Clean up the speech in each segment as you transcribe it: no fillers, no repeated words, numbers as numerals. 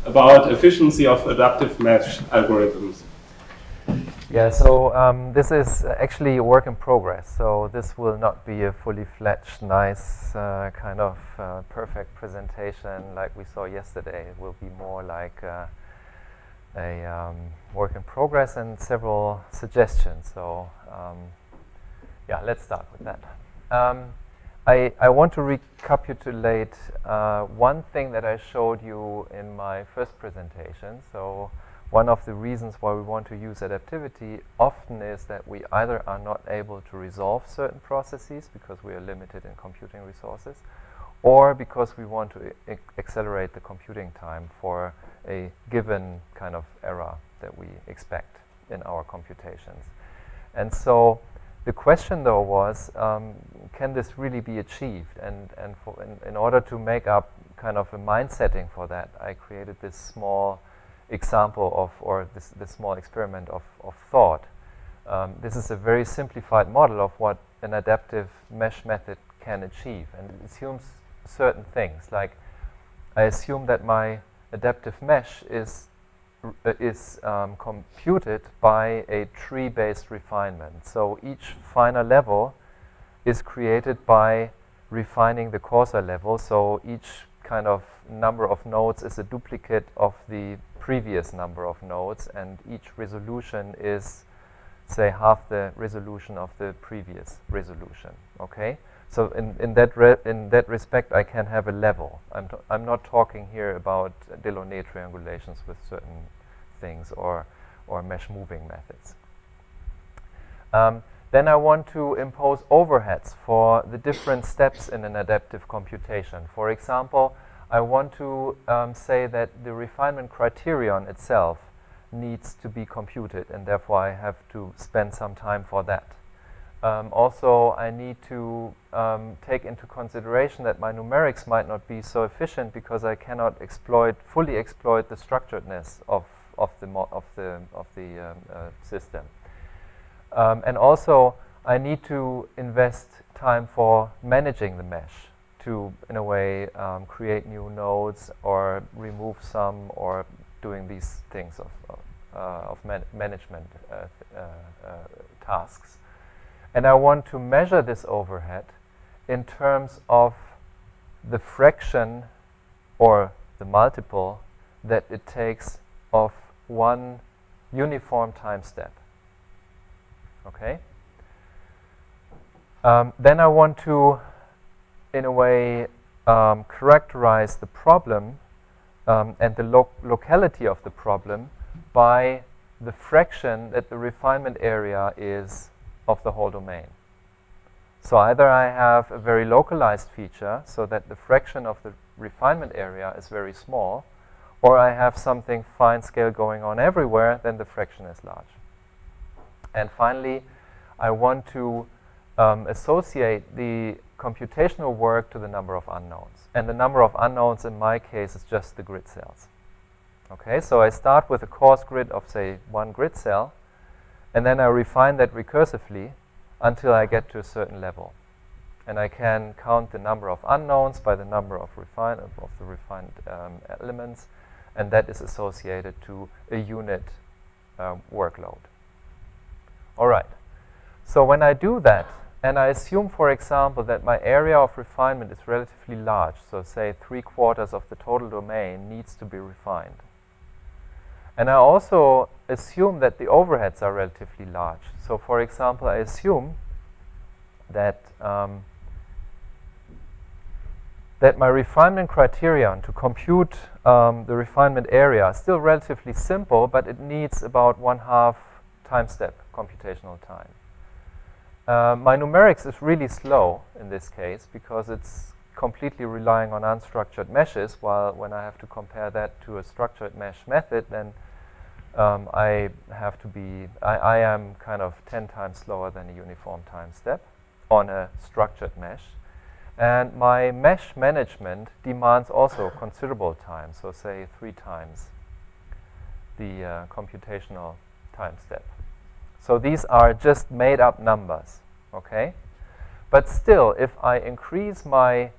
about efficiency of adaptive mesh algorithms. Yeah, so this is actually a work in progress. So this will not be a fully fledged, nice kind of perfect presentation like we saw yesterday. It will be more like a work in progress and several suggestions. So yeah, let's start with that. I want to recapitulate one thing that I showed you in my first presentation. So one of the reasons why we want to use adaptivity often is that we either are not able to resolve certain processes because we are limited in computing resources, or because we want to accelerate the computing time for a given kind of error that we expect in our computations. And so the question though was, can this really be achieved? And in order to make up kind of a mind setting for that, I created this small example of, or this small experiment of thought. This is a very simplified model of what an adaptive mesh method can achieve, and it assumes certain things. Like, I assume that my adaptive mesh is computed by a tree-based refinement. So each finer level is created by refining the coarser level. So each kind of number of nodes is a duplicate of the previous number of nodes, and each resolution is, say, half the resolution of the previous resolution. Okay, so in that respect, I can have a level. I'm not talking here about Delaunay triangulations with certain things or mesh moving methods. Then I want to impose overheads for the different steps in an adaptive computation. For example, I want to say that the refinement criterion itself needs to be computed, and therefore I have to spend some time for that. Also, I need to take into consideration that my numerics might not be so efficient because I cannot fully exploit the structuredness of the system. And also, I need to invest time for managing the mesh, to, in a way, create new nodes or remove some, or doing these things of management tasks. And I want to measure this overhead in terms of the fraction or the multiple that it takes of one uniform time step. Okay? Then I want to, in a way, characterize the problem and the locality of the problem by the fraction that the refinement area is of the whole domain. So either I have a very localized feature so that the fraction of the refinement area is very small, or I have something fine scale going on everywhere, then the fraction is large. And finally, I want to associate the computational work to the number of unknowns. And the number of unknowns in my case is just the grid cells. Okay, so I start with a coarse grid of, say, one grid cell, and then I refine that recursively until I get to a certain level. And I can count the number of unknowns by the number of the refined elements, and that is associated to a unit workload. All right, so when I do that, and I assume, for example, that my area of refinement is relatively large, so say 3/4 of the total domain needs to be refined. And I also assume that the overheads are relatively large. So for example, I assume that that my refinement criterion to compute the refinement area is still relatively simple, but it needs about 1/2 time step computational time. My numerics is really slow in this case because it's completely relying on unstructured meshes, while when I have to compare that to a structured mesh method, then I am kind of 10 times slower than a uniform time step on a structured mesh. And my mesh management demands also considerable time, so say 3 times the computational time step. So these are just made up numbers, okay? But still, if I increase my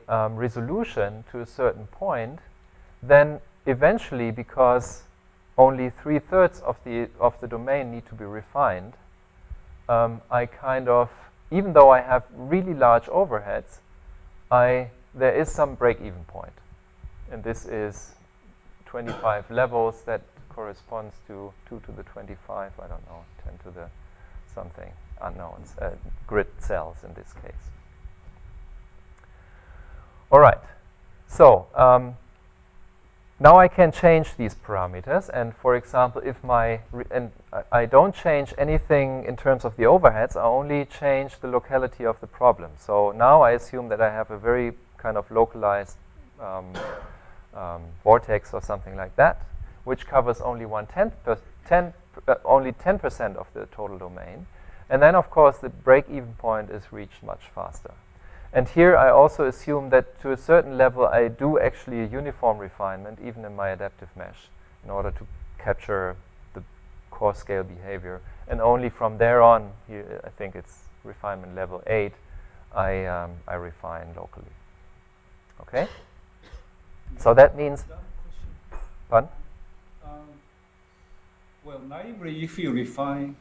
resolution to a certain point, then eventually, because only 3/3 of the domain need to be refined, I kind of, even though I have really large overheads, there is some break-even point. And this is 25 levels. That corresponds to 2 to the 25, I don't know, 10 to the something, unknowns, grid cells in this case. All right. So now I can change these parameters. And for example, if I don't change anything in terms of the overheads, I only change the locality of the problem. So now I assume that I have a very kind of localized vortex or something like that, which covers only only 10% of the total domain. And then, of course, the break-even point is reached much faster. And here I also assume that to a certain level I do actually a uniform refinement, even in my adaptive mesh, in order to capture the core scale behavior. And only from there on, here I think it's refinement level 8, I refine locally. Okay? So that means... Pardon? Well, naively, if you refine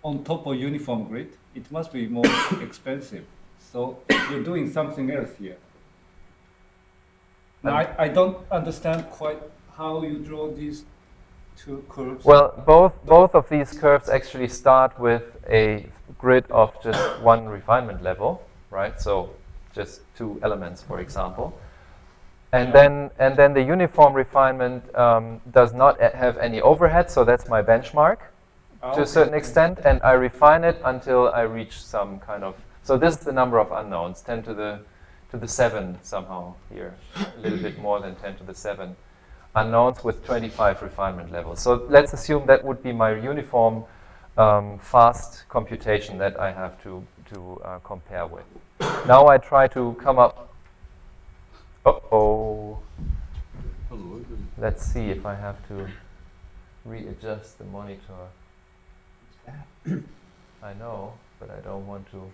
on top of uniform grid, it must be more expensive. So you're doing something else here. Now, I don't understand quite how you draw these two curves. Well, both of these curves actually start with a grid of just one refinement level, right? So just 2 elements, for example. And then the uniform refinement does not have any overhead, so that's my benchmark to a certain extent, and I refine it until I reach some kind of. So this is the number of unknowns, 10 to the 7 somehow here, a little bit more than 10 to the 7 unknowns with 25 refinement levels. So let's assume that would be my uniform fast computation that I have to compare with. Now I try to come up. Let's see if I have to readjust the monitor. I know, but I don't want to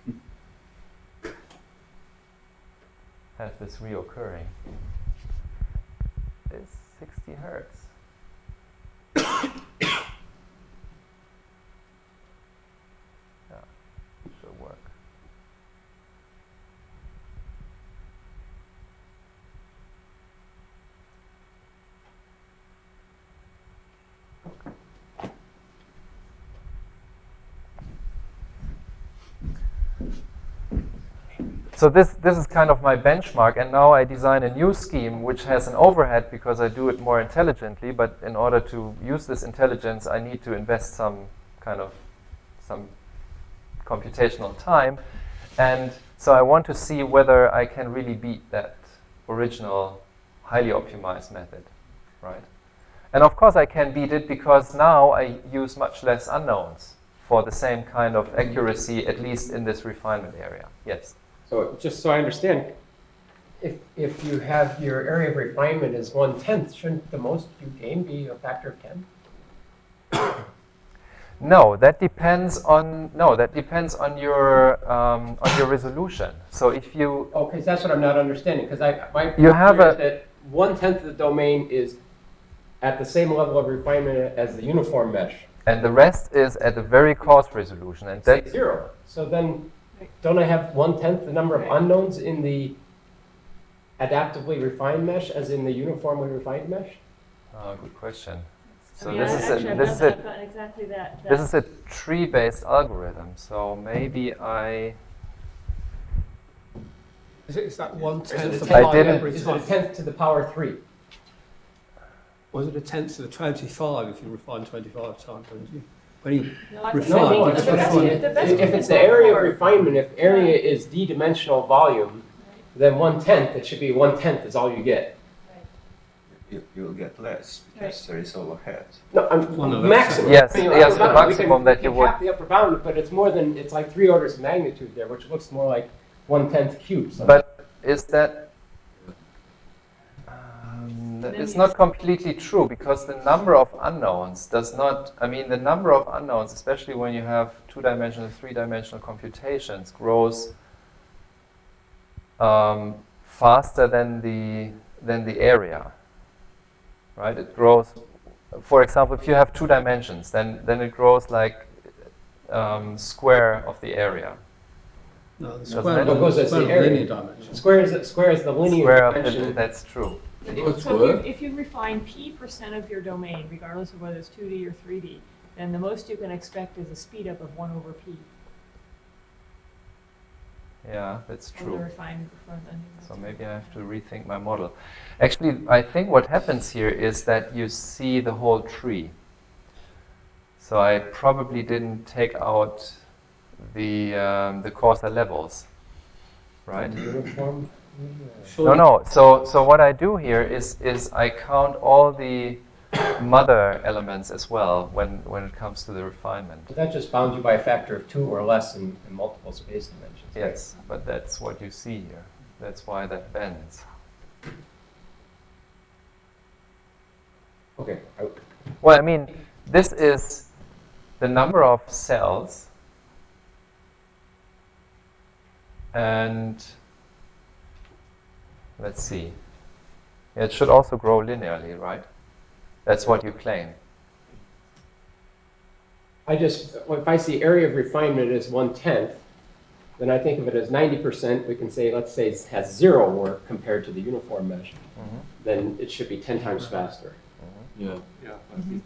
have this reoccurring. It's 60 hertz. Yeah, should work. So this is kind of my benchmark, and now I design a new scheme which has an overhead because I do it more intelligently, but in order to use this intelligence I need to invest some computational time, and so I want to see whether I can really beat that original highly optimized method, right? And of course I can beat it because now I use much less unknowns for the same kind of accuracy, at least in this refinement area. Yes? So just so I understand, If you have your area of refinement is 1/10, shouldn't the most you gain be a factor of 10? No, that depends on your resolution. So if you Okay, so that's what I'm not understanding, because my You have theory a- is that 1/10 of the domain is at the same level of refinement as the uniform mesh. and the rest is at a very coarse resolution, and Say that 0. So then, don't I have 1/10 the number of unknowns in the adaptively refined mesh as in the uniformly refined mesh? good question. So I mean, this is actually, a, this is I've a gotten exactly that. this is a tree-based algorithm. So maybe I Is that 1/10 of I didn't- every Is it a time? 10th to the power 3? Was it a 10th to the 25 if you refine 25 times, don't you? When you No, I refine, think No, you it's just the best refine you- it. the best you If can it's the go area of for- refinement, if area Yeah. is d-dimensional volume, then 1/10, it should be 1/10 is all you get. You'll get less because there is overhead. No, Well, no, that's- maximum. Yes, I mean, yes, upper the bound, maximum that you we would- cap the upper bound, but it's more than, it's like 3 orders of magnitude there, which looks more like 1/10 cubed. So But is that Then it's you not just- completely true, because the number of unknowns does not. I mean, the number of unknowns, especially when you have 2-dimensional, 3-dimensional computations, grows faster than the area. right? It grows, for example, if you have 2 dimensions, then it grows like square of the area. No, the Doesn't square matter. of Because it's square the of area. linear dimension. Square is the linear Square of dimension. that's true. So if you refine p% of your domain, regardless of whether it's 2D or 3D, then the most you can expect is a speed up of 1 over p. Yeah, that's Of the true. refined. So maybe I have to rethink my model. Actually, I think what happens here is that you see the whole tree. So I probably didn't take out the coarser levels, right? Uniform. No. So what I do here is I count all the mother elements as well when it comes to the refinement. But that just bounds you by a factor of 2 or less in multiple space dimensions. right? Yes, but that's what you see here. That's why that bends. Okay. Well, I mean, this is the number of cells, and let's see. It should also grow linearly, right? That's what you claim. If I see area of refinement as 1/10, then I think of it as 90%. We can say, let's say it has 0 work compared to the uniform mesh. Then it should be 10 times faster. Yeah. Yeah, but it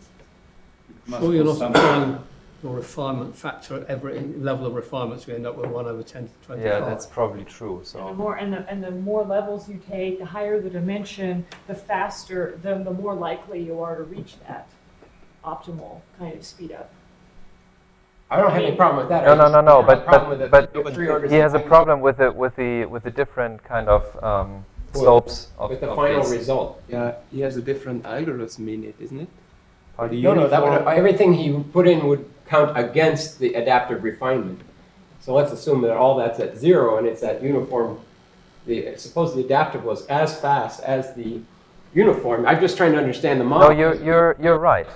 must Sure, you're go not somewhere. applying your refinement factor at every level of refinement, so you end up with 1 over 10 to the 25. Yeah, that's probably true. And the So more and the more levels you take, the higher the dimension, the faster, the more likely you are to reach that optimal kind of speed up. I don't have any problem with that. No, I just have a but problem with the 3 orders he has a of problem with the different kind of slopes of with the of final this. result. Yeah, he has a different algorithm in it, isn't it? For the No, that would, uniform- everything he put in would count against the adaptive refinement. So let's assume that all that's at 0 and it's at uniform. Suppose the adaptive was as fast as the uniform. I'm just trying to understand the No, model. you're right.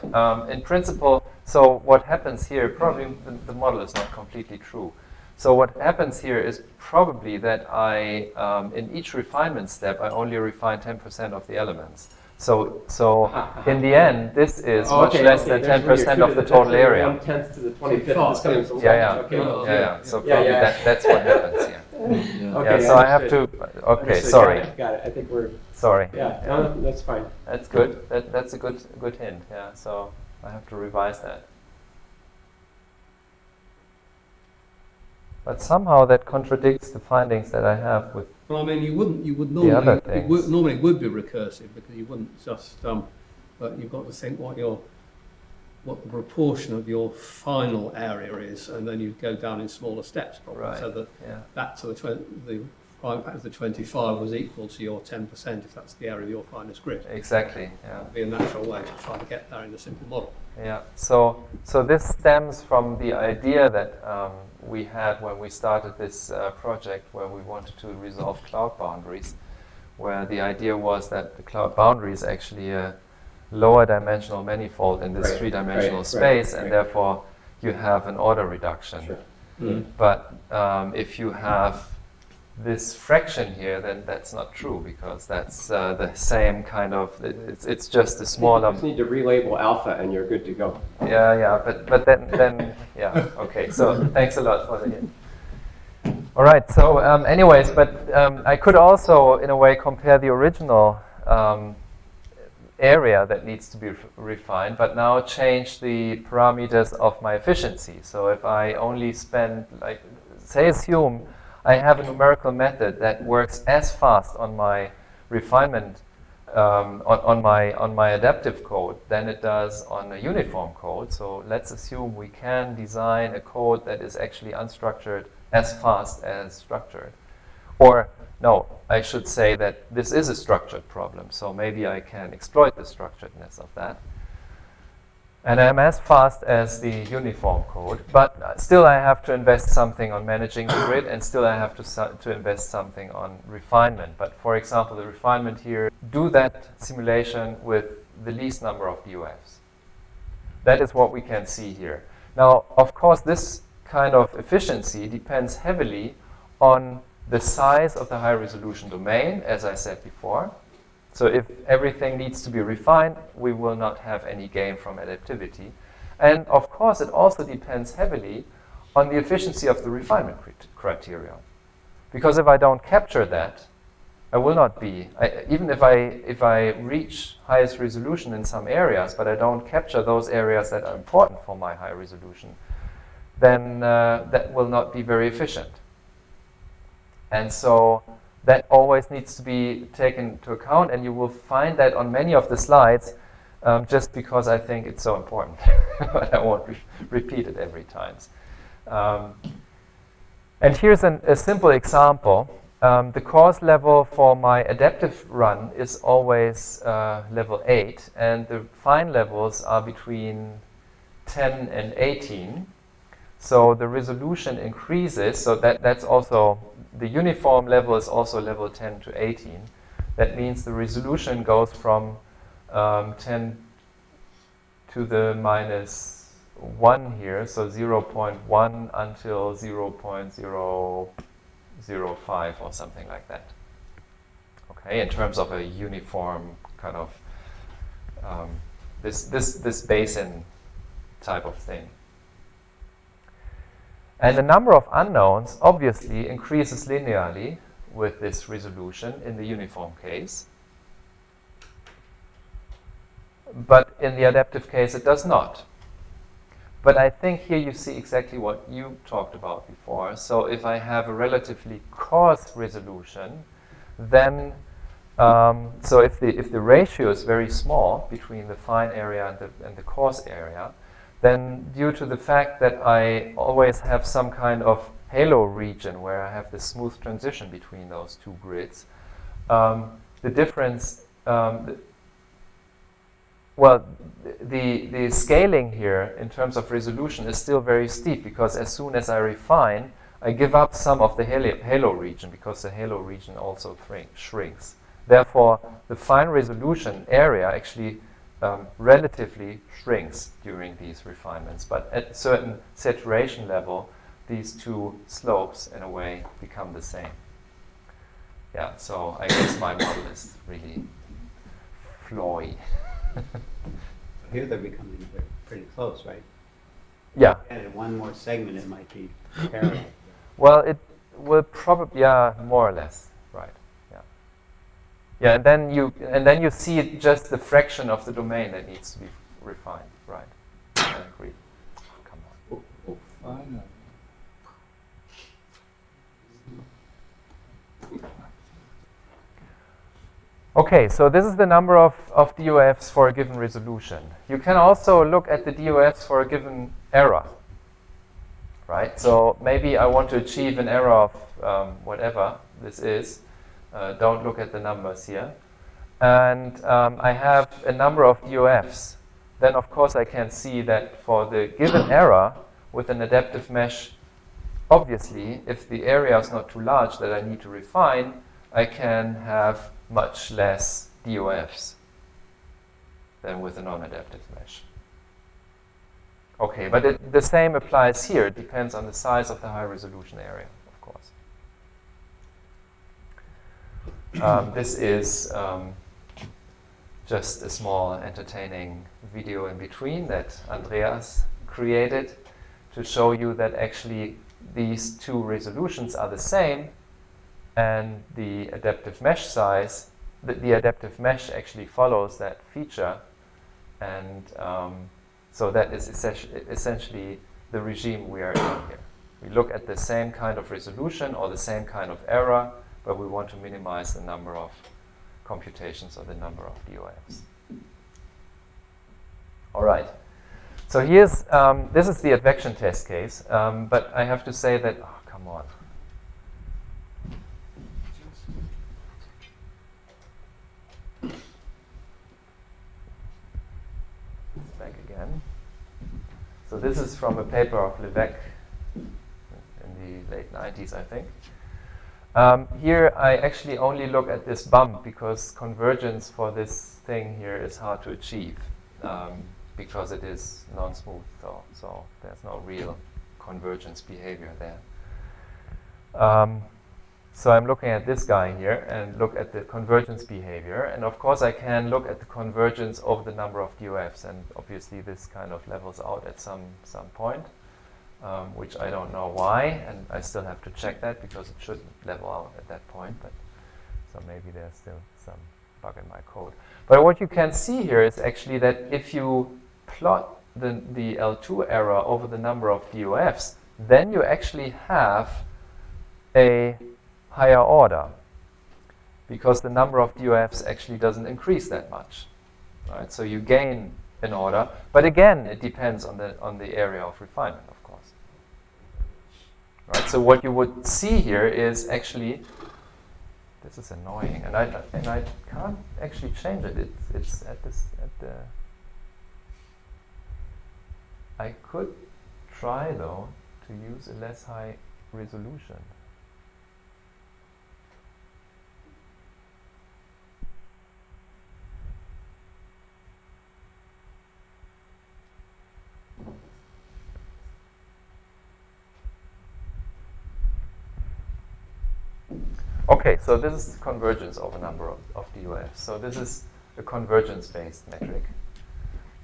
In principle, so what happens here, probably the model is not completely true. So what happens here is probably that in each refinement step, I only refine 10% of the elements. So in the end, this is much less than 10% of the total area. 1/10 to the 25th is coming from Yeah. Okay. Yeah. So Yeah, probably yeah. That's what happens here. Okay, Yeah. So I have to. understood. Okay. Understood. Sorry. Got it. I think we're. Sorry. Yeah. No, that's fine. That's good. That's a good hint. Yeah. So I have to revise that. But somehow that contradicts the findings that I have with. Well, I mean, you would The other normally, things. normally it would be recursive because you wouldn't just, but you've got to think what the proportion of your final area is, and then you go down in smaller steps, probably, Right. so that Yeah. that to the prime factor of the 25 was equal to your 10% if that's the area of your finest grid. Exactly. Yeah. That'd be a natural way to try to get there in a simple model. Yeah. So this stems from the idea that we had when we started this project, where we wanted to resolve cloud boundaries, where the idea was that the cloud boundary is actually a lower dimensional manifold in this Right, three-dimensional right, space, right. and therefore you have an order reduction. Sure. But if you have this fraction here, then that's not true, because that's the same kind of, it's just a You smaller. just need to relabel alpha and you're good to go. Yeah, but then yeah, okay. So thanks a lot for the hint. All right. So anyways, but I could also, in a way, compare the original area that needs to be refined, but now change the parameters of my efficiency. So if I only spend, like, say, assume I have a numerical method that works as fast on my refinement on my adaptive code than it does on a uniform code. So let's assume we can design a code that is actually unstructured as fast as structured. Or no, I should say that this is a structured problem, so maybe I can exploit the structuredness of that. And I'm as fast as the uniform code, but still I have to invest something on managing the grid, and still I have to invest something on refinement. But for example, the refinement here, do that simulation with the least number of DOFs. That is what we can see here. Now, of course, this kind of efficiency depends heavily on the size of the high resolution domain, as I said before, So if everything needs to be refined, we will not have any gain from adaptivity. And of course, it also depends heavily on the efficiency of the refinement criteria. Because if I don't capture that, I will not be, even if I reach highest resolution in some areas, but I don't capture those areas that are important for my high resolution, then that will not be very efficient. And so that always needs to be taken into account, and you will find that on many of the slides, just because I think it's so important. But I won't repeat it every time. And here's a simple example. The course level for my adaptive run is always level 8, and the fine levels are between 10 and 18. So the resolution increases, so that's also, the uniform level is also level 10 to 18. That means the resolution goes from 10 to the minus 1 here, so 0.1 until 0.005 or something like that. Okay, in terms of a uniform kind of this basin type of thing. And the number of unknowns obviously increases linearly with this resolution in the uniform case. But in the adaptive case, it does not. But I think here you see exactly what you talked about before. So if I have a relatively coarse resolution, then so if the ratio is very small between the fine area and the coarse area, then due to the fact that I always have some kind of halo region where I have this smooth transition between those two grids, the difference, the scaling here in terms of resolution is still very steep, because as soon as I refine, I give up some of the halo region, because the halo region also shrinks. Therefore, the fine resolution area actually relatively shrinks during these refinements. But at a certain saturation level, these two slopes, in a way, become the same. Yeah, so I guess my model is really flawy. Here they're becoming pretty close, right? Yeah. Added one more segment, it might be parallel. Well, it will probably, yeah, more or less, right? Yeah. Yeah, and then you see just the fraction of the domain that needs to be refined, right? I agree. Come on. Finally. Okay, so this is the number of DOFs for a given resolution. You can also look at the DOFs for a given error, right? So maybe I want to achieve an error of whatever this is. Don't look at the numbers here. And I have a number of DOFs. Then, of course, I can see that for the given error with an adaptive mesh, obviously, if the area is not too large that I need to refine, I can have much less DOFs than with a non-adaptive mesh. Okay, but the same applies here. It depends on the size of the high-resolution area, of course. This is just a small entertaining video in between that Andreas created to show you that actually these two resolutions are the same, and the adaptive mesh size, the adaptive mesh actually follows that feature, and so that is essentially the regime we are in here. We look at the same kind of resolution or the same kind of error, but we want to minimize the number of computations or the number of DOFs. All right. So here's, this is the advection test case, but I have to say that, oh, come on. Back again. So this is from a paper of Levesque in the late 90s, I think. Here I actually only look at this bump because convergence for this thing here is hard to achieve because it is non-smooth, so there's no real convergence behavior there. So I'm looking at this guy here and look at the convergence behavior. And of course I can look at the convergence over the number of DOFs, and obviously this kind of levels out at some point, which I don't know why, and I still have to check that because it shouldn't level out at that point, but so maybe there's still some bug in my code. But what you can see here is actually that if you plot the L2 error over the number of DOFs, then you actually have a higher order, because the number of DOFs actually doesn't increase that much, right? So you gain an order, but again, it depends on the area of refinement, of course. Right? So what you would see here is actually, this is annoying, and I can't actually change it. It's at the. I could try though to use a less high resolution. Okay, so this is convergence over number of DOFs. So this is a convergence-based metric.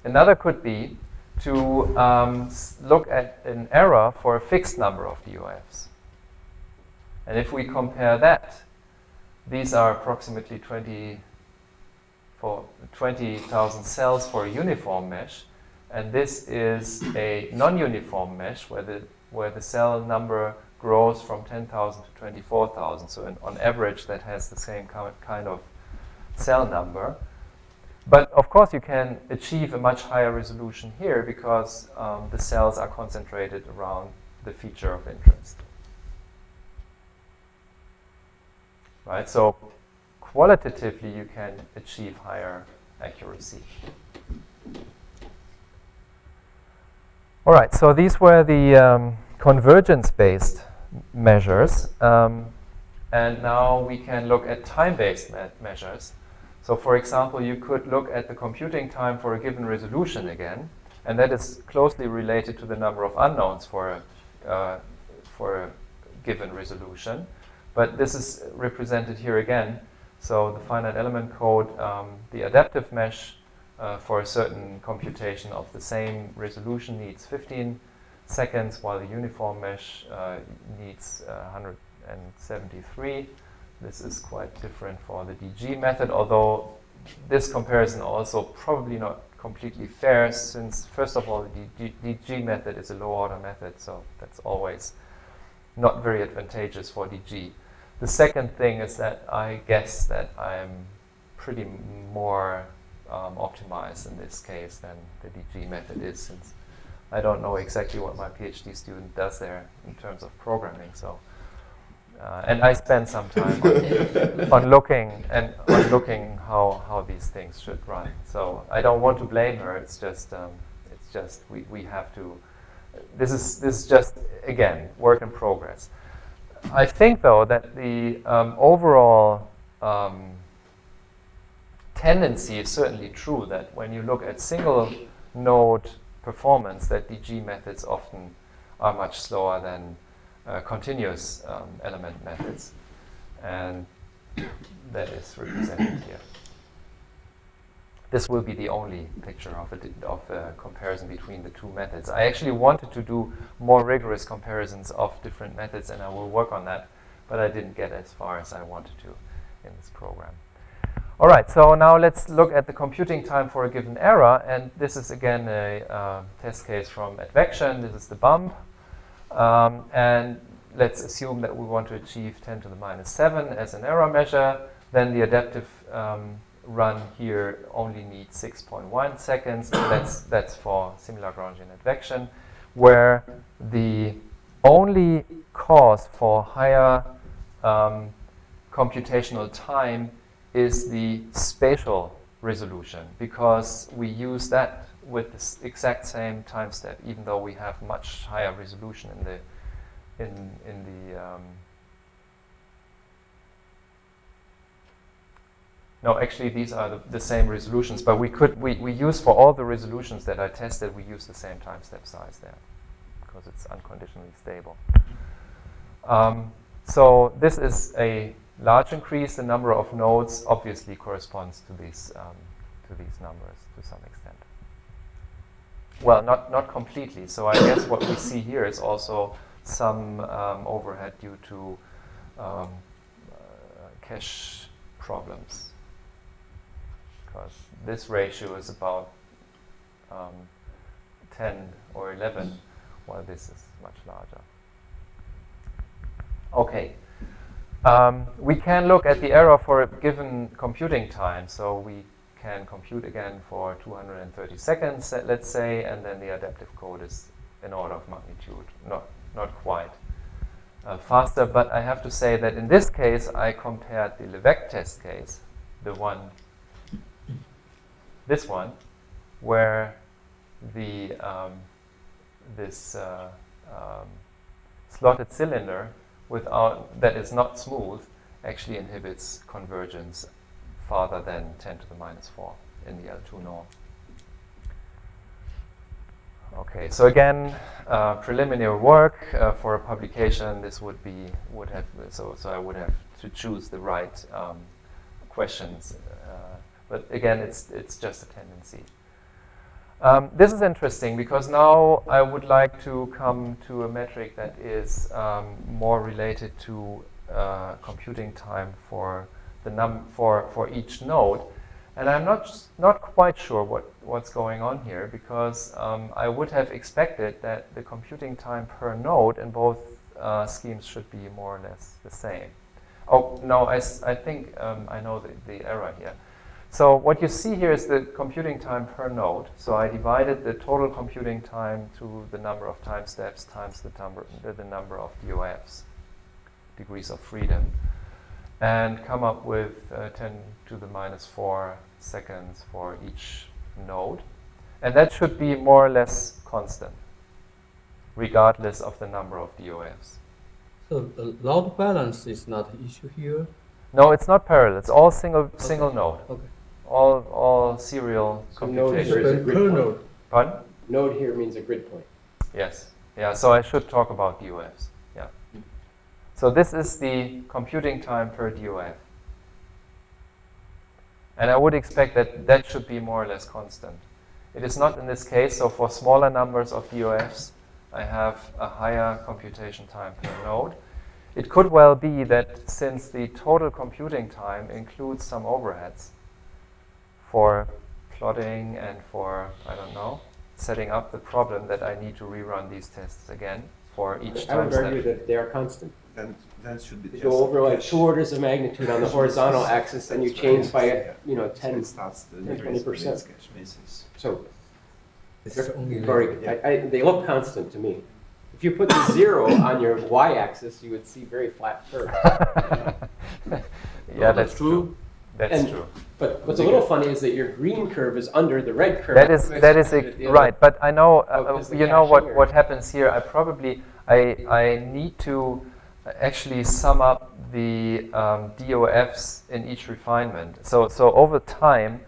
Another could be to look at an error for a fixed number of DOFs. And if we compare that, these are approximately 20,000 cells for a uniform mesh, and this is a non-uniform mesh where the cell number grows from 10,000 to 24,000. So on average, that has the same kind of cell number. But of course, you can achieve a much higher resolution here because the cells are concentrated around the feature of interest. Right? So qualitatively, you can achieve higher accuracy. All right, so these were the convergence-based measures, and now we can look at time-based measures. So for example, you could look at the computing time for a given resolution again, and that is closely related to the number of unknowns for a given resolution. But this is represented here again. So the finite element code, the adaptive mesh for a certain computation of the same resolution needs 15 seconds, while the uniform mesh needs 173. This is quite different for the DG method, although this comparison also probably not completely fair, since first of all the DG method is a low order method, so that's always not very advantageous for DG. The second thing is that I guess that I'm pretty more optimized in this case than the DG method is, since I don't know exactly what my PhD student does there in terms of programming. So, and I spend some time on looking how these things should run. So I don't want to blame her. It's just we have to. This is just again work in progress. I think though that the overall tendency is certainly true, that when you look at single node performance, that DG methods often are much slower than continuous element methods, and that is represented here. This will be the only picture of a comparison between the two methods. I actually wanted to do more rigorous comparisons of different methods, and I will work on that, but I didn't get as far as I wanted to in this program. All right, so now let's look at the computing time for a given error, and this is again a test case from advection. This is the bump, and let's assume that we want to achieve 10 to the minus 7 as an error measure. Then the adaptive run here only needs 6.1 seconds. That's for semi-Lagrangian advection, where the only cause for higher computational time is the spatial resolution, because we use that with the exact same time step, even though we have much higher resolution in the no, actually these are the same resolutions, but we use for all the resolutions that I tested, we use the same time step size there because it's unconditionally stable. So this is a large increase. The number of nodes obviously corresponds to these numbers to some extent. Well, not completely. So I guess what we see here is also some overhead due to cache problems, because this ratio is about 10 or 11, while this is much larger. Okay. We can look at the error for a given computing time. So we can compute again for 230 seconds, let's say, and then the adaptive code is an order of magnitude, not quite faster. But I have to say that in this case, I compared the Levesque test case, this one, where the slotted cylinder that is not smooth actually inhibits convergence farther than 10 to the minus 4 in the L2 norm. Okay, so again, preliminary work for a publication. This would have I would have to choose the right questions, but again, it's just a tendency. This is interesting because now I would like to come to a metric that is more related to computing time for for each node, and I'm not quite sure what's going on here, because I would have expected that the computing time per node in both schemes should be more or less the same. Oh no, I think I know the error here. So what you see here is the computing time per node. So I divided the total computing time to the number of time steps times the number of DOFs, degrees of freedom, and come up with 10 to the minus 4 seconds for each node. And that should be more or less constant, regardless of the number of DOFs. So the load balance is not an issue here? No, it's not parallel. It's all single node. Okay. All serial So node computation. here is a Per grid node. point. Pardon? Node here means a grid point. Yes. Yeah, so I should talk about DOFs. Yeah. So this is the computing time per DOF. And I would expect that should be more or less constant. It is not in this case, so for smaller numbers of DOFs, I have a higher computation time per node. It could well be that since the total computing time includes some overheads for plotting and for, I don't know, setting up the problem, that I need to rerun these tests again for each I time would argue step. that they are constant. Then it should be You just go over like 2 orders of magnitude on the horizontal axis, and you change by 10. It starts the 20%. sketch basis. So This is only they look constant to me. If you put the 0 on your y-axis, you would see very flat curves. Yeah, that's true. That's And- true. But what's a little funny is that your green curve is under the red curve. That is right. But I know because the you know caching what happens here. I need to actually sum up the DOFs in each refinement. So over time,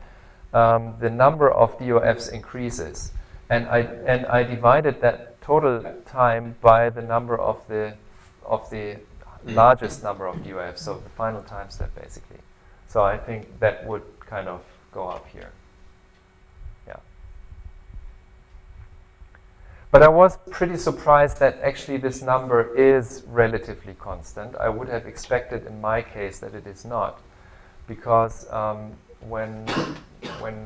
the number of DOFs increases, and I divided that total time by the number of the largest number of DOFs. So the final time step, basically. So I think that would kind of go up here. Yeah. But I was pretty surprised that actually this number is relatively constant. I would have expected in my case that it is not, because when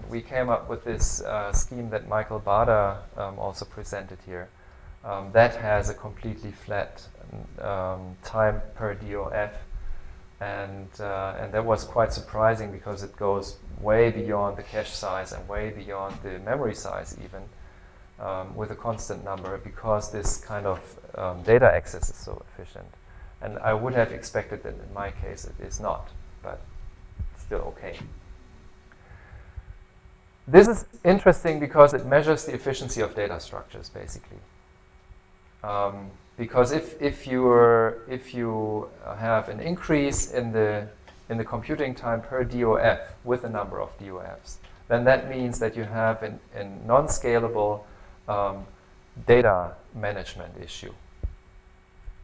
we came up with this scheme that Michael Bader also presented here, that has a completely flat time per DOF. And that was quite surprising, because it goes way beyond the cache size and way beyond the memory size even, with a constant number, because this kind of data access is so efficient. And I would have expected that in my case it is not, but still okay. This is interesting because it measures the efficiency of data structures, basically. Because if you have an increase in the computing time per DOF with a number of DOFs, then that means that you have a non-scalable data management issue.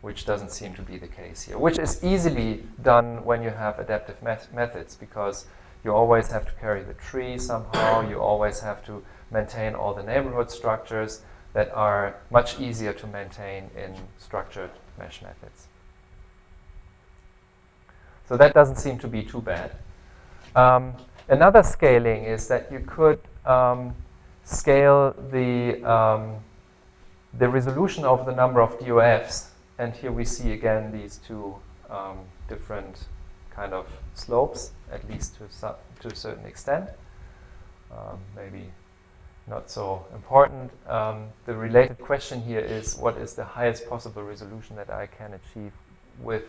which doesn't seem to be the case here, which is easily done when you have adaptive methods, because you always have to carry the tree somehow, you always have to maintain all the neighborhood structures that are much easier to maintain in structured mesh methods. So that doesn't seem to be too bad. Another scaling is that you could scale the resolution of the number of DOFs. And here we see again these two different kind of slopes, at least to a certain extent. Maybe not so important. The related question here is, what is the highest possible resolution that I can achieve with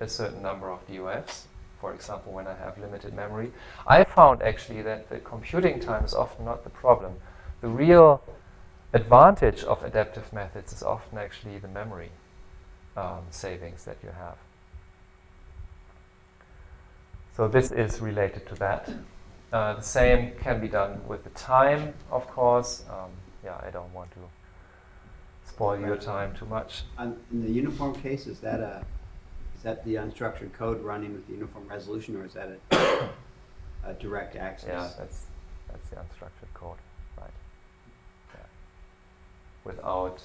a certain number of DOFs? For example, when I have limited memory. I found actually that the computing time is often not the problem. The real advantage of adaptive methods is often actually the memory savings that you have. So this is related to that. The same can be done with the time, of course. Yeah, I don't want to spoil your time too much. In the uniform case, is that the unstructured code running with the uniform resolution, or is that a direct access? Yeah, that's the unstructured code, right? Yeah. Without,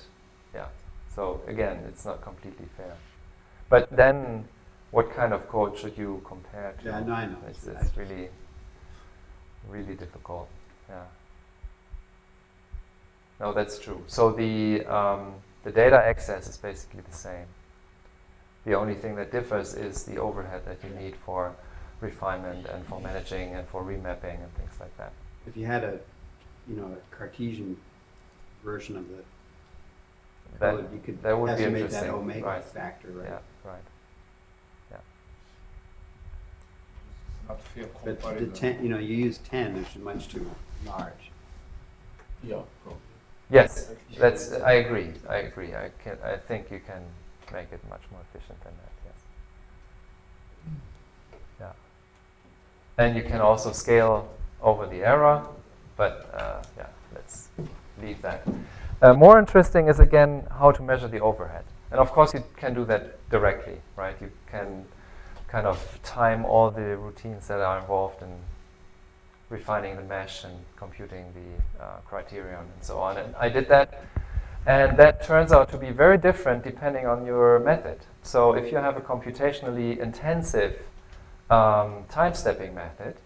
yeah. So again, it's not completely fair. But then, what kind of code should you compare to? Yeah, no, I know. It's really, really difficult. Yeah. No, that's true. So the data access is basically the same. The only thing that differs is the overhead that you need for refinement and for managing and for remapping and things like that. If you had a Cartesian version of the code, you could that would be estimate interesting. that omega Right. factor, right? Yeah, right. Yeah. Not fair But the comparison. 10, you use 10, which is much too large. Yeah, probably. Yes, I agree. I think you can make it much more efficient than that, yes. Yeah. And you can also scale over the error, but yeah, let's leave that. More interesting is again how to measure the overhead. And of course you can do that directly, right? You can kind of time all the routines that are involved in refining the mesh and computing the criterion and so on. And I did that. And that turns out to be very different depending on your method. So if you have a computationally intensive time-stepping method,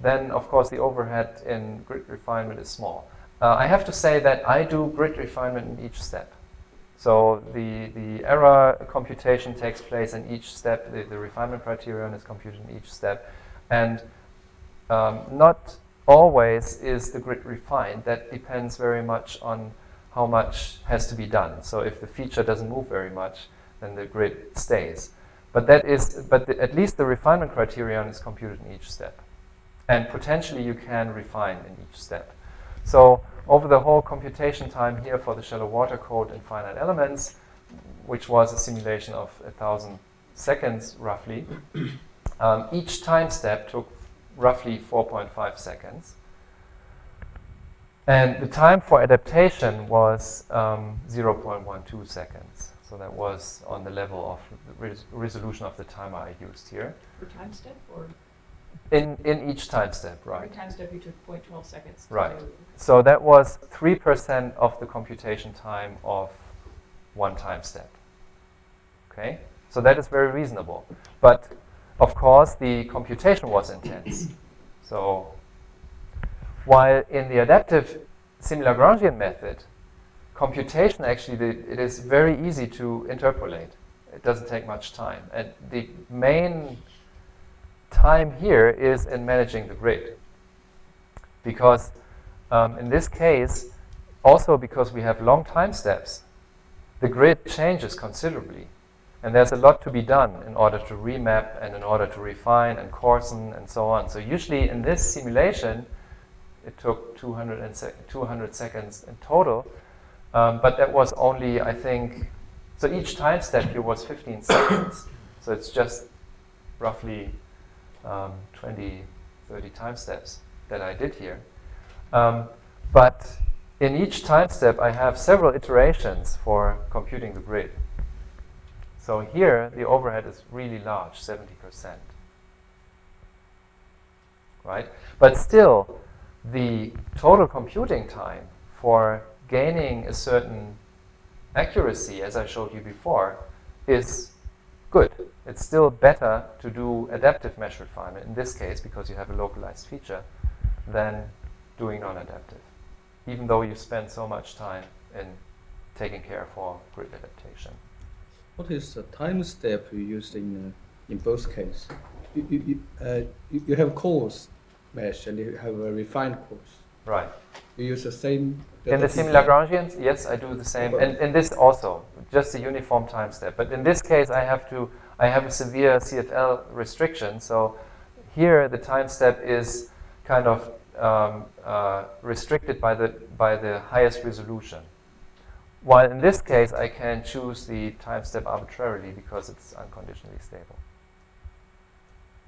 then of course the overhead in grid refinement is small. I have to say that I do grid refinement in each step. So the error computation takes place in each step, the refinement criterion is computed in each step, and not always is the grid refined. That depends very much on how much has to be done. So if the feature doesn't move very much, then the grid stays. But at least the refinement criterion is computed in each step. And potentially you can refine in each step. So over the whole computation time here for the shallow water code in finite elements, which was a simulation of 1,000 seconds roughly, each time step took roughly 4.5 seconds. And the time for adaptation was 0.12 seconds. So that was on the level of the resolution of the timer I used here. Per time step, or In each time step, right. every time step you took 0.12 seconds to Right. do. So that was 3% of the computation time of one time step. Okay? So that is very reasonable. But of course the computation was intense. So while in the adaptive semi-Lagrangian method, computation actually, it is very easy to interpolate. It doesn't take much time. And the main time here is in managing the grid. Because in this case, also because we have long time steps, the grid changes considerably. And there's a lot to be done in order to remap and in order to refine and coarsen and so on. So usually in this simulation, it took 200 seconds in total. But that was only, I think, so each time step here was 15 seconds. So it's just roughly 20, 30 time steps that I did here. But in each time step, I have several iterations for computing the grid. So here, the overhead is really large, 70%. Right? But still, the total computing time for gaining a certain accuracy, as I showed you before, is good. It's still better to do adaptive mesh refinement, in this case, because you have a localized feature, than doing non-adaptive, even though you spend so much time in taking care for grid adaptation. What is the time step you use in both cases? You have coarse mesh and you have a refined coarse. Right. You use the same. In the semi-Lagrangians, yes, I do the same. And in this also, just a uniform time step. But in this case, I have a severe CFL restriction. So here, the time step is kind of restricted by the highest resolution. While in this case, I can choose the time step arbitrarily because it's unconditionally stable.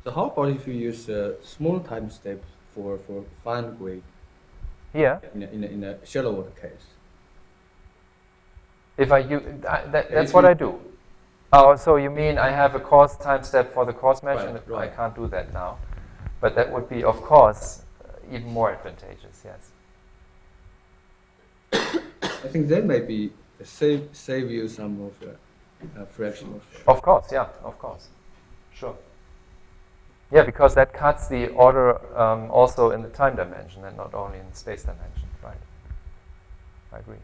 So how about if you use a small time step for fine grain Here, in a shallower case? if I use that's what I do. Oh, so you mean I have a coarse time step for the coarse mesh, Right, and right. I can't do that now. But that would be, of course, even more advantageous. Yes. I think that may be save you some of the fraction of. Of course, yeah, of course, sure. Yeah, because that cuts the order also in the time dimension and not only in the space dimension, right? I agree.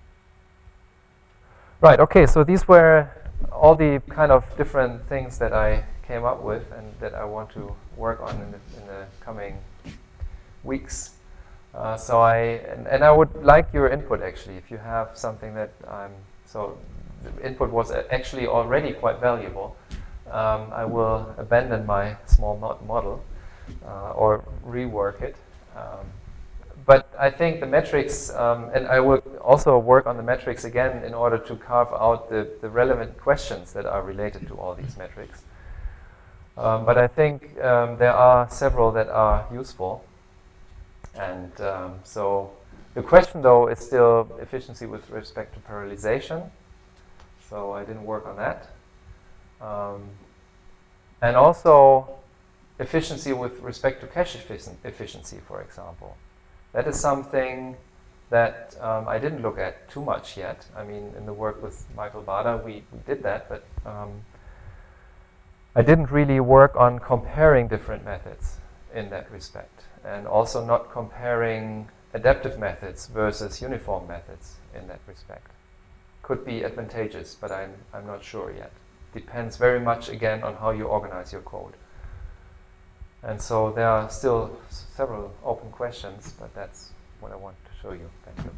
Right, okay, so these were all the kind of different things that I came up with and that I want to work on in the coming weeks. So I would like your input actually, if you have something that so the input was actually already quite valuable. I will abandon my small model or rework it. But I think the metrics, and I will also work on the metrics again in order to carve out the relevant questions that are related to all these metrics. But I think there are several that are useful. And so the question, though, is still efficiency with respect to parallelization. So I didn't work on that. And also efficiency with respect to cache efficiency, for example. That is something that I didn't look at too much yet. I mean, in the work with Michael Bader, we did that, but I didn't really work on comparing different methods in that respect, and also not comparing adaptive methods versus uniform methods in that respect. Could be advantageous, but I'm not sure yet. Depends very much, again, on how you organize your code. And so there are still several open questions, but that's what I want to show you. Thank you.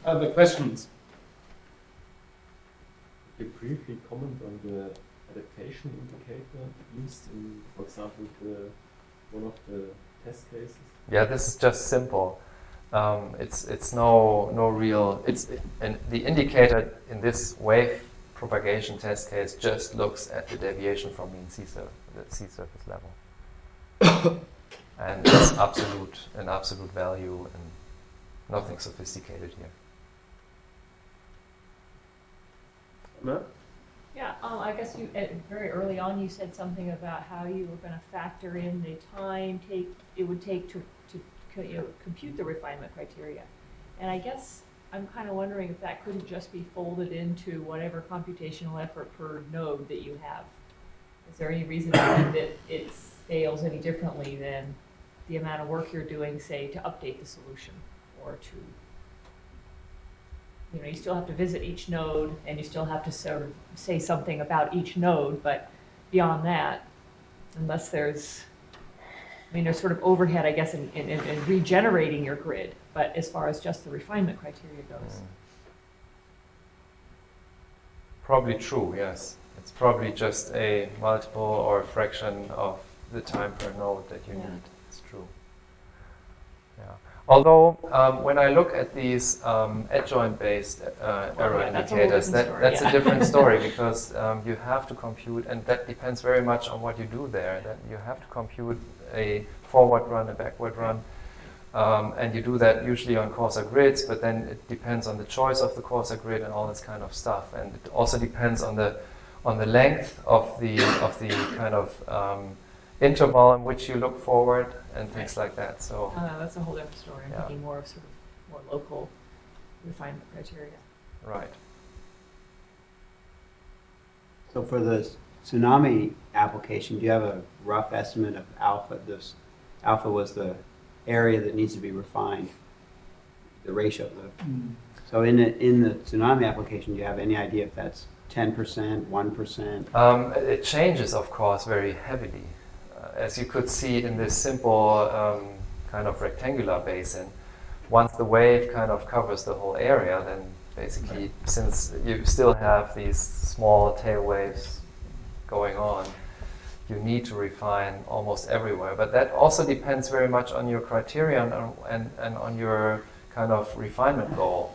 Other questions? Could you briefly comment on the adaptation indicator used in, for example, one of the test cases? Yeah, this is just simple. It's no real. The indicator in this wave propagation test case just looks at the deviation from mean sea surface level, and it's an absolute value, and nothing sophisticated here. No? Yeah, I guess very early on you said something about how you were going to factor in the time it would take to compute the refinement criteria. And I guess I'm kind of wondering if that couldn't just be folded into whatever computational effort per node that you have. Is there any reason to think that it scales any differently than the amount of work you're doing, say, to update the solution or to, you still have to visit each node and you still have to sort of say something about each node, but beyond that, unless there's sort of overhead, I guess, in regenerating your grid, but as far as just the refinement criteria goes. Probably true, yes. It's probably just a multiple or a fraction of the time per node that you need. It's true. Yeah. Although, when I look at these adjoint-based error indicators, that's a different story, because you have to compute, and that depends very much on what you do there. That you have to compute a forward run, a backward run, And you do that usually on coarser grids, but then it depends on the choice of the coarser grid and all this kind of stuff. And it also depends on the length of the kind of interval in which you look forward and things like that. So That's a whole different story. I'm Yeah. thinking more of sort of more local refinement criteria. right. So for the tsunami application, do you have a rough estimate of alpha? This alpha was the area that needs to be refined, the ratio. So in the tsunami application, do you have any idea if that's 10%, 1%? It changes, of course, very heavily. As you could see in this simple kind of rectangular basin, once the wave kind of covers the whole area, then basically, since you still have these small tail waves going on, you need to refine almost everywhere. But that also depends very much on your criterion and on your kind of refinement goal.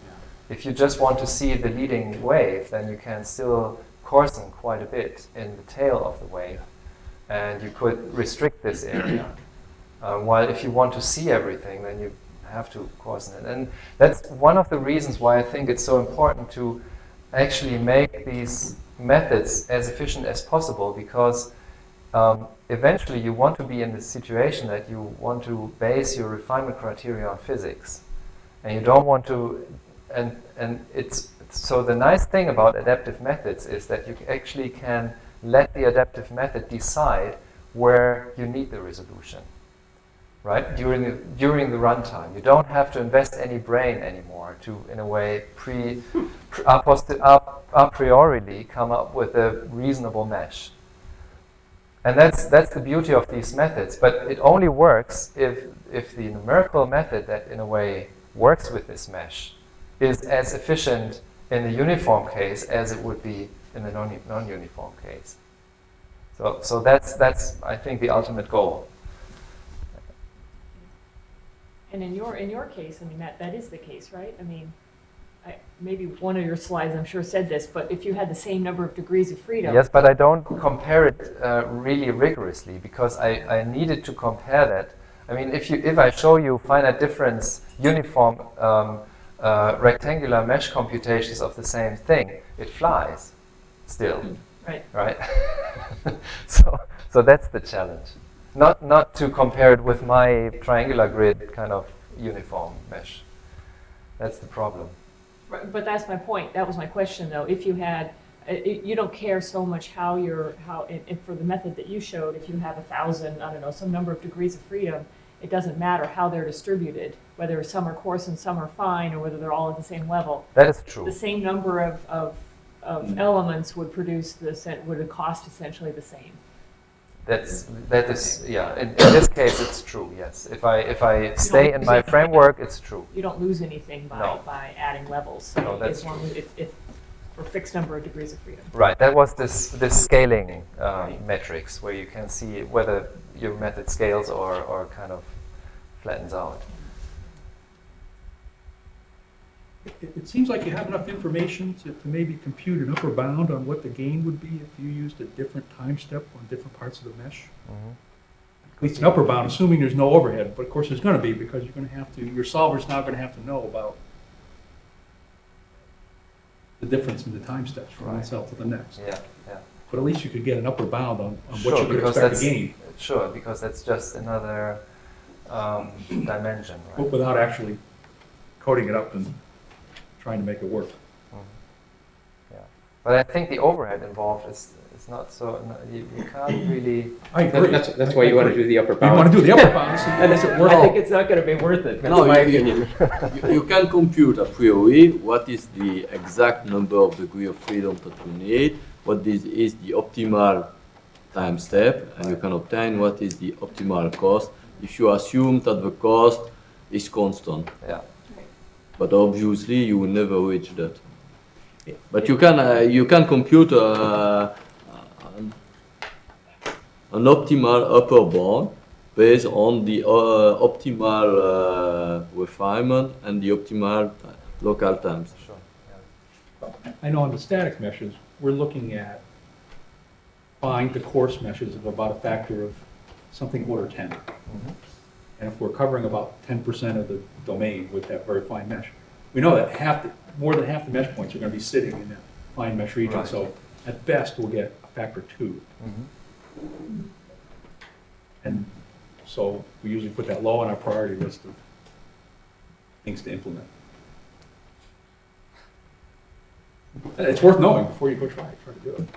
If you just want to see the leading wave, then you can still coarsen quite a bit in the tail of the wave, and you could restrict this area. While if you want to see everything, then you have to coarsen it. And that's one of the reasons why I think it's so important to actually make these methods as efficient as possible, because eventually you want to be in the situation that you want to base your refinement criteria on physics. And you don't want to, and it's, so the nice thing about adaptive methods is that you actually can let the adaptive method decide where you need the resolution, right? During the runtime. You don't have to invest any brain anymore to, in a way, a priori come up with a reasonable mesh. And that's the beauty of these methods, but it only works if the numerical method that, in a way, works with this mesh is as efficient in the uniform case as it would be in the non-uniform case. So that's I think the ultimate goal. And in your case, I mean, that is the case, right? I mean, maybe one of your slides, I'm sure, said this, but if you had the same number of degrees of freedom. Yes, but I don't compare it really rigorously, because I needed to compare that. I mean, if I show you finite difference uniform rectangular mesh computations of the same thing, it flies still. Right? So that's the challenge. Not to compare it with my triangular grid kind of uniform mesh. That's the problem. Right, but that's my point. That was my question, though. If you had, you don't care so much how for the method that you showed, if you have 1,000, I don't know, some number of degrees of freedom, it doesn't matter how they're distributed, whether some are coarse and some are fine, or whether they're all at the same level. That is true. The same number of elements would would cost essentially the same. That is yeah. In this case, it's true. Yes. If I stay in my framework, it's true. You don't lose anything by adding levels. No, that's as long as if for a fixed number of degrees of freedom. Right. That was this scaling metrics where you can see whether your method scales or kind of flattens out. It seems like you have enough information to maybe compute an upper bound on what the gain would be if you used a different time step on different parts of the mesh. Mm-hmm. At least an upper bound, assuming there's no overhead, but of course there's going to be, because you're going to have to, your solver's now going to have to know about the difference in the time steps from one cell to the next. Yeah. But at least you could get an upper bound on Sure, what you could because expect to gain. Sure, because that's just another dimension, right? But without actually coding it up and trying to make it work. Yeah, but I think the overhead involved is not so. You can't really. I agree. That's why you want to do the upper bound. You want to do the upper bound. So And I think it's not going to be worth it. That's my opinion. You can compute a priori what is the exact number of degree of freedom that you need, what is the optimal time step, and you can obtain what is the optimal cost if you assume that the cost is constant. Yeah. But obviously you will never reach that. But you can compute an optimal upper bound based on the optimal refinement and the optimal local times. Sure. Yeah. I know on the static meshes, we're looking at fine to coarse meshes of about a factor of something order 10. Mm-hmm. And if we're covering about 10% of the domain with that very fine mesh, we know that more than half the mesh points are going to be sitting in that fine mesh region. Right. So at best, we'll get a factor 2. And so we usually put that low on our priority list of things to implement. And it's worth knowing before you go try to do it.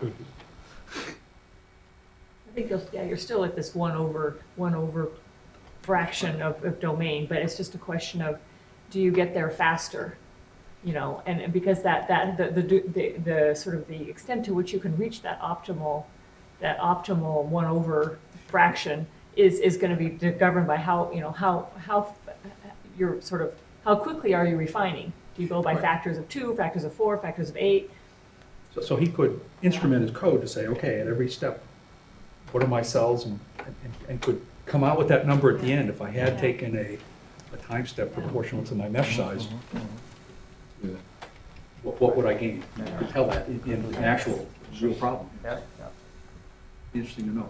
I think you're still at this one over fraction of domain, but it's just a question of, do you get there faster? You know, and because the sort of the extent to which you can reach that optimal 1 over fraction is going to be governed by how you're sort of, how quickly are you refining? Do you go by factors of 2, factors of 4, factors of 8? So he could instrument his code to say, okay, at every step, what are my cells, and could come out with that number at the end. If I had taken a time step proportional to my mesh size, what would I gain? You could tell that in an actual real problem. Yeah. Interesting to know.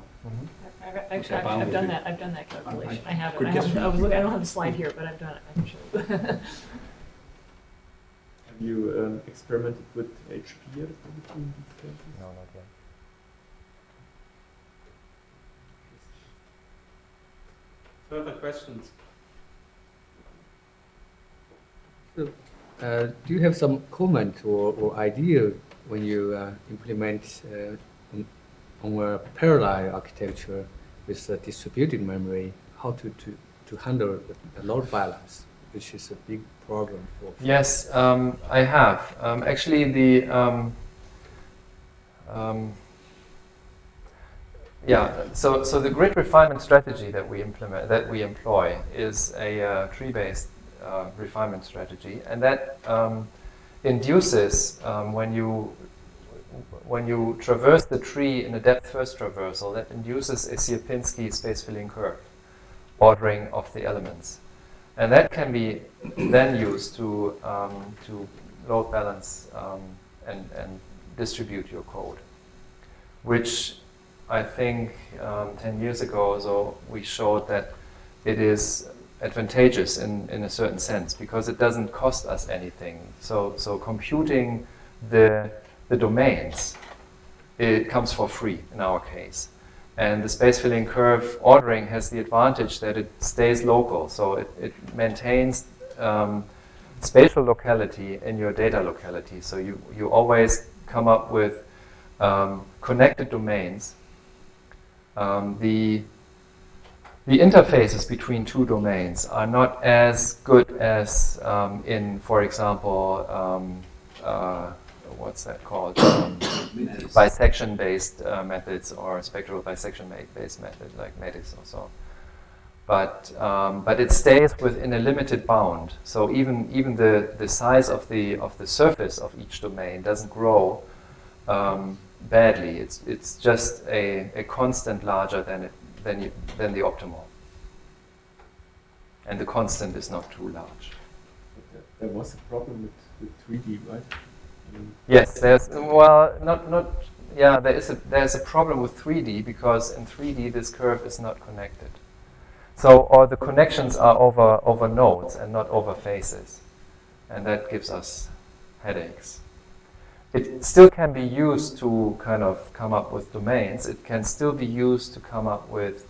I've done that calculation. I have it. could I guess. don't have the slide here, but I've done it. I can show you. Have you experimented with HP yet between these cases? No, not yet. Further questions? Do you have some comment or idea when you implement on a parallel architecture with a distributed memory, how to handle the load balance, which is a big problem for? Yes, I have. Actually, so the grid refinement strategy that we employ is a tree-based refinement strategy, and that induces when you traverse the tree in a depth-first traversal, that induces a Sierpinski space-filling curve ordering of the elements, and that can be then used to load balance and distribute your code, which I think 10 years ago or so we showed that it is advantageous in a certain sense because it doesn't cost us anything. So computing the domains, it comes for free in our case. And the space filling curve ordering has the advantage that it stays local, so it maintains spatial locality in your data locality. So you always come up with connected domains. The interfaces between two domains are not as good as in, for example, what's that called? Bisection-based methods or spectral bisection-based methods like MEDIS or so. But it stays within a limited bound. So even the size of the surface of each domain doesn't grow badly. It's just a constant larger than the optimal. And the constant is not too large. There was a problem with 3D, right? Yes, there's a problem with 3D because in 3D this curve is not connected. So or the connections are over nodes and not over faces, and that gives us headaches. It still can be used to kind of come up with domains. It can still be used to come up with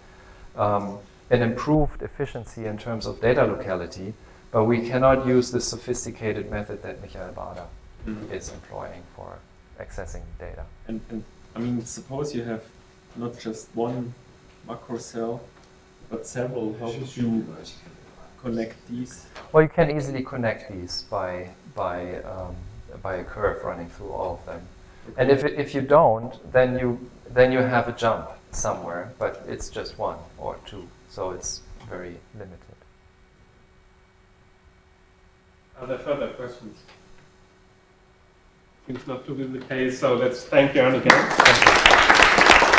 an improved efficiency in terms of data locality, but we cannot use the sophisticated method that Michael Bader is employing for accessing data. And I mean, suppose you have not just one macro cell, but several. How would you connect these? Well, you can easily connect these by a curve running through all of them. And if you don't, then you have a jump somewhere, but it's just 1 or 2, so it's very limited. Are there further questions? Seems not to be the case, so let's thank Jörn again. Thank you.